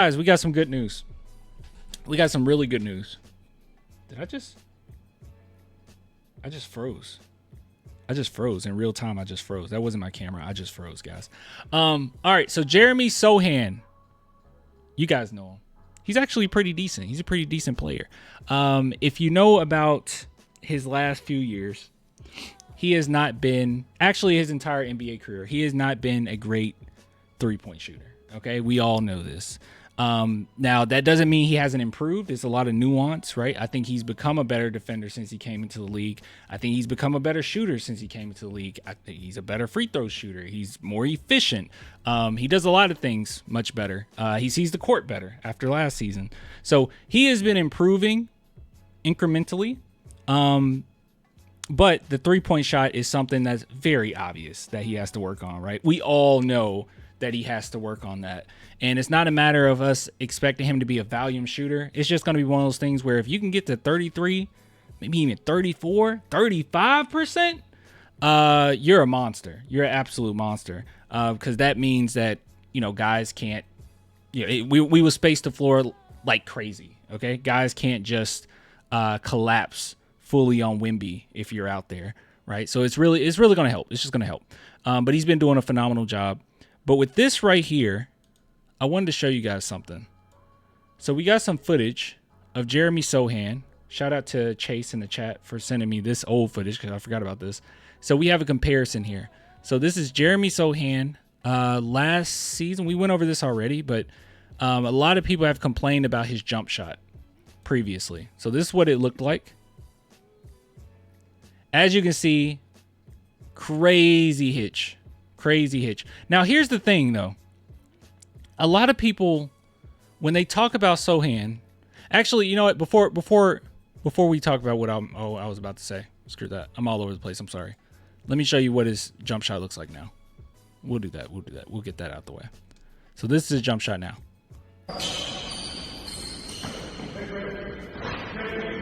Guys, we got some good news. We got some really good news. I just froze. I just froze in real time. I just froze. That wasn't my camera. I just froze, guys. All right. So Jeremy Sochan, you guys know him. He's actually pretty decent. He's a pretty decent player. If you know about his last few years, he has not been, actually his entire NBA career, he has not been a great three-point shooter. Okay. We all know this. Now that doesn't mean he hasn't improved. It's a lot of nuance, right? I think he's become a better defender since he came into the league. I think he's become a better shooter since he came into the league. I think he's a better free throw shooter. He's more efficient. He does a lot of things much better. He sees the court better after last season. So he has been improving incrementally. But the 3-point shot is something that's very obvious that he has to work on, right? We all know that he has to work on that. And it's not a matter of us expecting him to be a volume shooter. It's just going to be one of those things where if you can get to 33, maybe even 34, 35%, you're a monster. You're an absolute monster. Because that means that, guys can't, we will space the floor like crazy. Okay. Guys can't just collapse fully on Wemby if you're out there. Right. So it's really going to help. It's just going to help. But he's been doing a phenomenal job. But with this right here, I wanted to show you guys something. So we got some footage of Jeremy Sochan. Shout out to Chase in the chat for sending me this old footage because I forgot about this. So we have a comparison here. So this is Jeremy Sochan last season. We went over this already, but a lot of people have complained about his jump shot previously. So this is what it looked like. As you can see, crazy hitch. Crazy hitch. Now, here's the thing, though. A lot of people, when they talk about Sochan, actually, you know what? Before we talk about what I was about to say, screw that. I'm all over the place. I'm sorry. Let me show you what his jump shot looks like now. We'll do that. We'll get that out the way. So this is his jump shot now.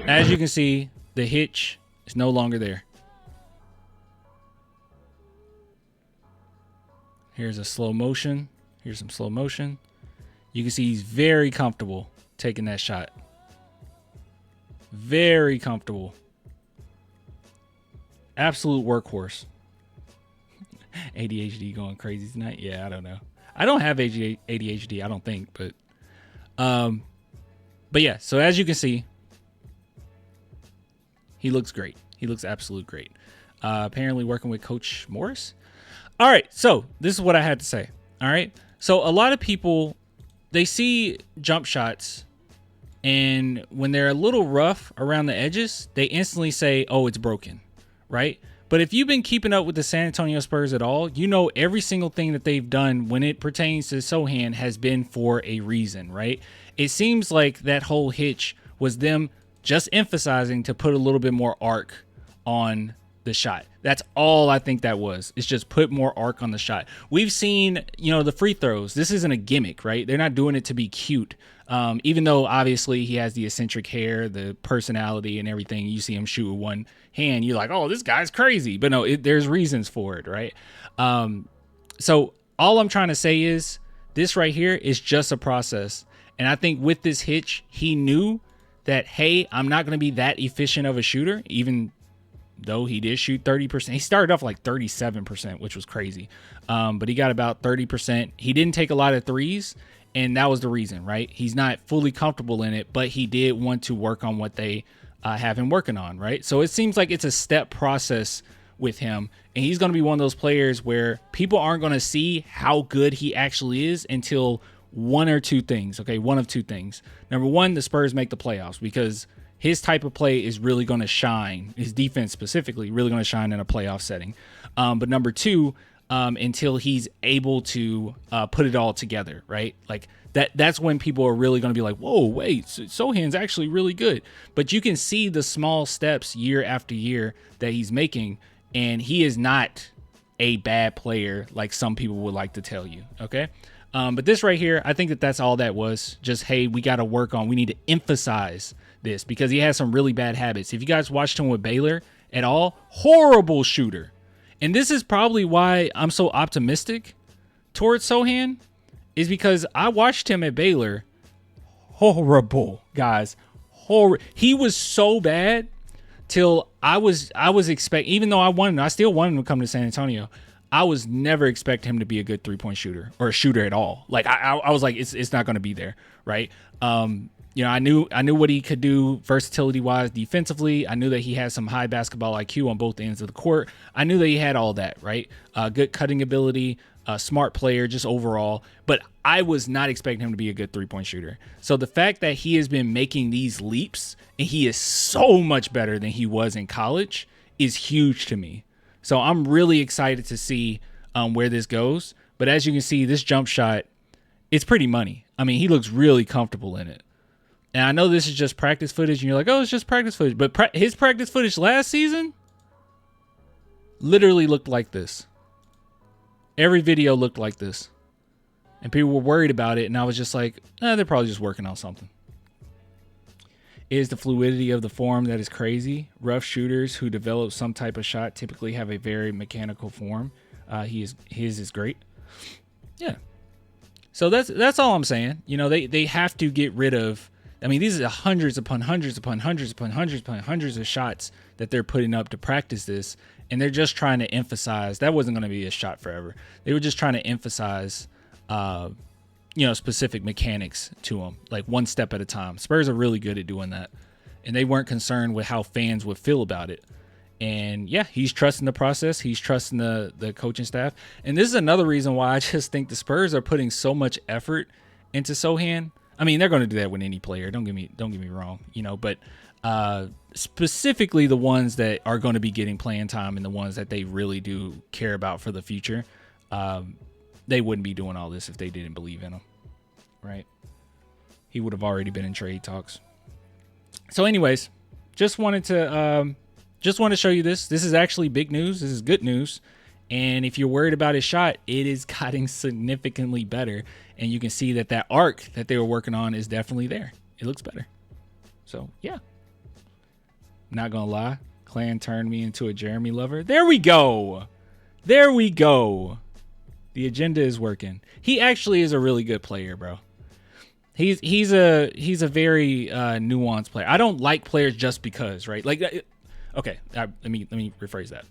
As you can see, the hitch is no longer there. Here's a slow motion. Here's some slow motion. You can see he's very comfortable taking that shot. Very comfortable. Absolute workhorse. ADHD going crazy tonight? Yeah, I don't know. I don't have ADHD, I don't think, but yeah, so as you can see, he looks great. He looks absolute great. Apparently working with Coach Morris. All right, so this is what I had to say. All right, so a lot of people, they see jump shots, and when they're a little rough around the edges, they instantly say, oh, it's broken, right? But if you've been keeping up with the San Antonio Spurs at all, you know every single thing that they've done when it pertains to Sochan has been for a reason, right? It seems like that whole hitch was them just emphasizing to put a little bit more arc on the shot. That's all I think that was. It's just put more arc on the shot. We've seen, the free throws. This isn't a gimmick, right? They're not doing it to be cute. Even though obviously he has the eccentric hair, the personality and everything. You see him shoot with one hand. You're like, oh, this guy's crazy. But no, there's reasons for it, right? So all I'm trying to say is this right here is just a process. And I think with this hitch, he knew that, hey, I'm not going to be that efficient of a shooter, even though he did shoot 30%. He started off like 37%, which was crazy. But he got about 30%. He didn't take a lot of threes, and that was the reason, right? He's not fully comfortable in it, but he did want to work on what they have him working on, right? So it seems like it's a step process with him, and he's going to be one of those players where people aren't going to see how good he actually is until one or two things, okay? One of two things. Number one, the Spurs make the playoffs because his type of play is really going to shine. His defense specifically really going to shine in a playoff setting. But number two, until he's able to put it all together, right? Like that's when people are really going to be like, whoa, wait, Sochan's actually really good. But you can see the small steps year after year that he's making, and he is not a bad player like some people would like to tell you, okay? But this right here, I think that's all that was. Just, hey, we got to work on, we need to emphasize this because he has some really bad habits. If you guys watched him with Baylor at all, horrible shooter. And this is probably why I'm so optimistic towards Sochan, is because I watched him at Baylor horrible, guys. He was so bad till I was expecting, even though I still wanted him to come to San Antonio. I was never expecting him to be a good 3-point shooter or a shooter at all. Like I was like, it's not going to be there, right? I knew what he could do versatility wise defensively. I knew that he had some high basketball IQ on both ends of the court. I knew that he had all that, right? Good cutting ability, smart player, just overall. But I was not expecting him to be a good 3-point shooter. So the fact that he has been making these leaps and he is so much better than he was in college is huge to me. So I'm really excited to see where this goes. But as you can see, this jump shot, it's pretty money. I mean, he looks really comfortable in it. And I know this is just practice footage, and you're like, oh, it's just practice footage. But his practice footage last season literally looked like this. Every video looked like this. And people were worried about it, and I was just like, they're probably just working on something. It is the fluidity of the form that is crazy. Rough shooters who develop some type of shot typically have a very mechanical form. His is great. Yeah. So that's all I'm saying. They have to get rid of. I mean, these are hundreds upon hundreds upon hundreds upon hundreds upon hundreds of shots that they're putting up to practice this, and they're just trying to emphasize that wasn't going to be a shot forever. They were just trying to emphasize, specific mechanics to them, like one step at a time. Spurs are really good at doing that, and they weren't concerned with how fans would feel about it. And yeah, he's trusting the process. He's trusting the coaching staff. And this is another reason why I just think the Spurs are putting so much effort into Sochan. I mean, they're going to do that with any player. Don't get me wrong, but specifically the ones that are going to be getting playing time and the ones that they really do care about for the future, they wouldn't be doing all this if they didn't believe in him, right? He would have already been in trade talks. So anyways, just wanted to show you this. This is actually big news. This is good news. And if you're worried about his shot, it is getting significantly better. And you can see that arc that they were working on is definitely there. It looks better. So, yeah. Not going to lie. Clan turned me into a Jeremy lover. There we go. There we go. The agenda is working. He actually is a really good player, bro. He's a very nuanced player. I don't like players just because, right? Like, okay, let me rephrase that.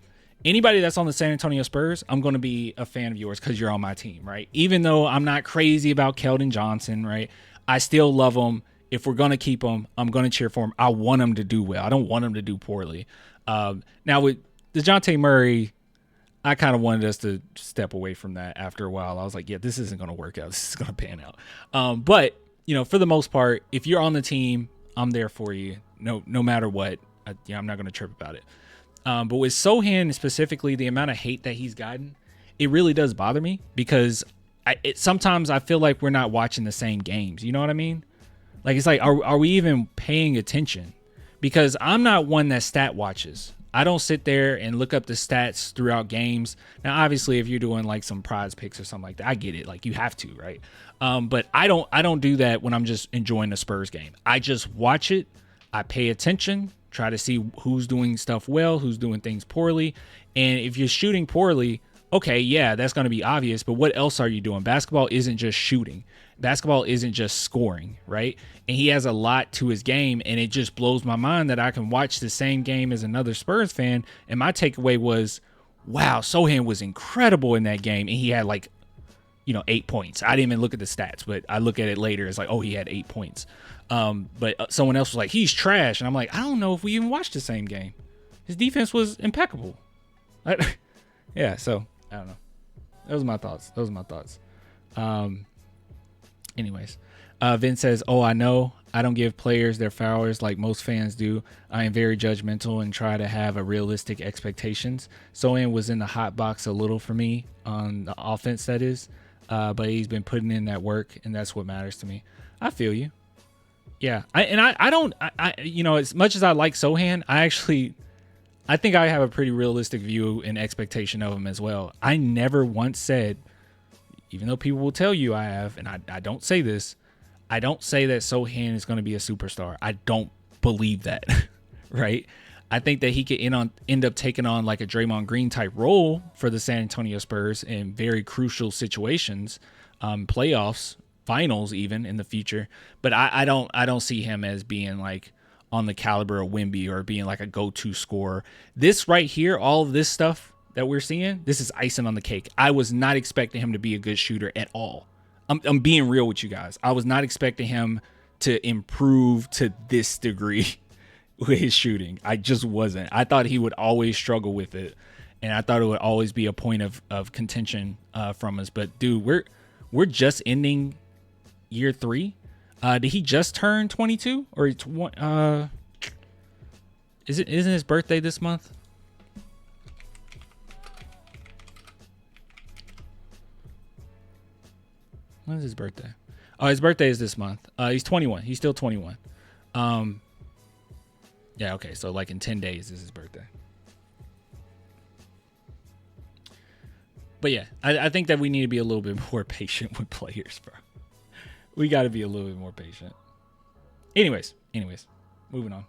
Anybody that's on the San Antonio Spurs, I'm going to be a fan of yours because you're on my team, right? Even though I'm not crazy about Keldon Johnson, right? I still love him. If we're going to keep him, I'm going to cheer for him. I want him to do well. I don't want him to do poorly. Now, with DeJounte Murray, I kind of wanted us to step away from that after a while. I was like, yeah, this isn't going to work out. This is going to pan out. But, for the most part, if you're on the team, I'm there for you. No matter what. I'm not going to trip about it. But with Sochan specifically, the amount of hate that he's gotten, it really does bother me because sometimes I feel like we're not watching the same games. You know what I mean? Like, it's like, are we even paying attention? Because I'm not one that stat watches. I don't sit there and look up the stats throughout games. Now, obviously, if you're doing like some prize picks or something like that, I get it. Like, you have to, right? But I don't do that when I'm just enjoying the Spurs game. I just watch it. I pay attention. Try to see who's doing stuff well, who's doing things poorly. And if you're shooting poorly, okay, yeah, that's going to be obvious. But what else are you doing? Basketball isn't just shooting. Basketball isn't just scoring, right? And he has a lot to his game. And it just blows my mind that I can watch the same game as another Spurs fan. And my takeaway was, wow, Sochan was incredible in that game. And he had 8 points. I didn't even look at the stats, but I look at it later. It's like, oh, he had 8 points. But someone else was like, he's trash. And I'm like, I don't know if we even watched the same game. His defense was impeccable. Yeah, so I don't know. Those are my thoughts. Anyways, Vince says, oh, I know I don't give players their flowers like most fans do. I am very judgmental and try to have a realistic expectations. Sochan was in the hot box a little for me on the offense, that is. But he's been putting in that work, and that's what matters to me. I feel you. Yeah, I don't, as much as I like Sochan, I think I have a pretty realistic view and expectation of him as well. I never once said, even though people will tell you I have, and I don't say this, I don't say that Sochan is going to be a superstar. I don't believe that, right? I think that he could end up taking on like a Draymond Green type role for the San Antonio Spurs in very crucial situations, playoffs, finals even in the future. But I don't see him as being like on the caliber of Wemby or being like a go-to scorer. This right here, all of this stuff that we're seeing, this is icing on the cake. I was not expecting him to be a good shooter at all. I'm being real with you guys. I was not expecting him to improve to this degree with his shooting. I just wasn't. I thought he would always struggle with it, and I thought it would always be a point of contention from us. But dude, we're just ending year 3. Did he just turn 22 or isn't his birthday this month? When is his birthday? Oh, his birthday is this month. He's 21. He's still 21. Yeah, okay. So like in 10 days is his birthday. But yeah, I think that we need to be a little bit more patient with players, bro. We got to be a little bit more patient. Anyways, moving on.